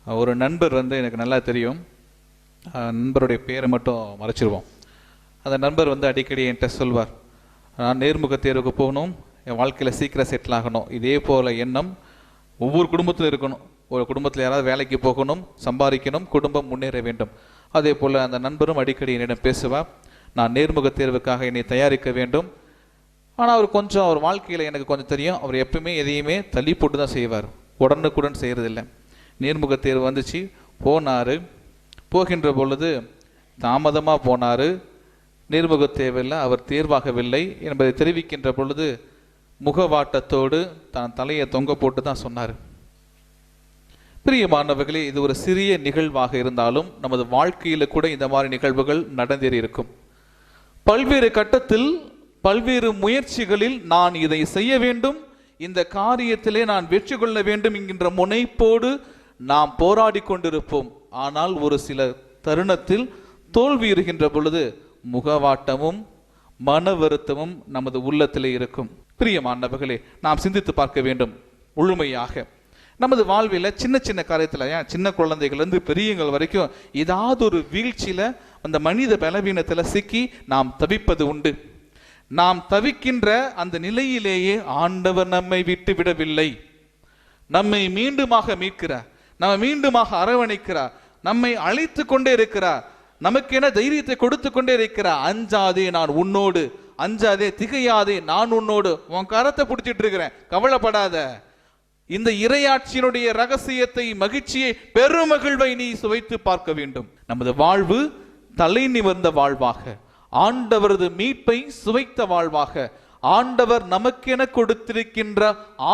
ஒரு நண்பர் எனக்கு நல்லா தெரியும். நண்பருடைய பேரை மட்டும் மறைச்சிருவோம். அந்த நண்பர் அடிக்கடி என்கிட்ட சொல்வார், நான் நேர்முக தேர்வுக்கு போகணும், என் வாழ்க்கையில் சீக்கிரம் செட்டில் ஆகணும். இதே போல் எண்ணம் ஒவ்வொரு குடும்பத்திலும் இருக்கணும். ஒரு குடும்பத்தில் யாராவது வேலைக்கு போகணும், சம்பாதிக்கணும், குடும்பம் முன்னேற வேண்டும். அதே போல் அந்த நண்பரும் அடிக்கடி என்னிடம் பேசுவார், நான் நேர்முக தேர்வுக்காக என்னை தயாரிக்க வேண்டும். ஆனால் அவர் வாழ்க்கையில் எனக்கு கொஞ்சம் தெரியும், அவர் எப்பவுமே எதையுமே தள்ளி போட்டு தான் செய்வார், உடனுக்குடன் செய்கிறதில்லை. நேர்முக தேர்வு வந்துச்சு, போனார். போகின்ற பொழுது தாமதமாக போனார். நேர்முக தேர்வில் அவர் தேர்வாகவில்லை என்பதை தெரிவிக்கின்ற பொழுது முகவாட்டத்தோடு தான் தலையை தொங்க போட்டு தான் சொன்னார். பிரியமானவர்களே, இது ஒரு சிறிய நிகழ்வாக இருந்தாலும் நமது வாழ்க்கையில் கூட இந்த மாதிரி நிகழ்வுகள் நடந்தேறி இருக்கும். பல்வேறு கட்டத்தில் பல்வேறு முயற்சிகளில் நான் இதை செய்ய வேண்டும், இந்த காரியத்திலே நான் வெற்றி கொள்ள வேண்டும் என்கின்ற முனைப்போடு நாம் போராடி கொண்டிருப்போம். ஆனால் ஒரு சில தருணத்தில் தோல்வி இருக்கின்ற பொழுது முகவாட்டமும் மன வருத்தமும் நமது உள்ளத்திலே இருக்கும். பிரியமானவர்களே, நாம் சிந்தித்து பார்க்க வேண்டும் முழுமையாக. நமது வாழ்வில் சின்ன சின்ன காரியத்தில், சின்ன குழந்தைகள்லேருந்து பெரியவங்கள் வரைக்கும் ஏதாவது ஒரு வீழ்ச்சியில், அந்த மனித பலவீனத்தில் சிக்கி நாம் தவிப்பது உண்டு. நாம் தவிக்கின்ற அந்த நிலையிலேயே ஆண்டவர் நம்மை விட்டு விடவில்லை. நம்மை மீண்டுமாக மீட்கிறார், நம்ம மீண்டுமாக அரவணைக்கிறார், நம்மை அழைத்து கொண்டே இருக்கிறார், நமக்கென தைரியத்தை கொடுத்து கொண்டே இருக்கிறார். அஞ்சாதே, நான் உன்னோடு, அஞ்சாதே, திகையாதே, நான் உன்னோடு, உன் கரத்தை பிடிச்சிட்டு இருக்கிறேன், கவலைப்படாத. இந்த இறையாட்சியினுடைய ரகசியத்தை, மகிழ்ச்சியை, பெருமகிழ்வை நீ சுவைத்து பார்க்க வேண்டும். நமது வாழ்வு தலை நிமிர்ந்த வாழ்வாக, ஆண்டவரது மீட்பை சுவைத்த வாழ்வாக, ஆண்டவர் நமக்கென கொடுத்திருக்கின்ற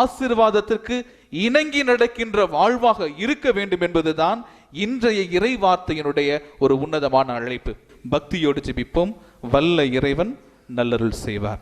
ஆசீர்வாதத்திற்கு இணங்கி நடக்கின்ற வாழ்வாக இருக்க வேண்டும் என்பதுதான் இன்றைய இறை வார்த்தையினுடைய ஒரு உன்னதமான அழைப்பு. பக்தியோடு ஜெபிப்போம். வல்ல இறைவன் நல்லருள் செய்வார்.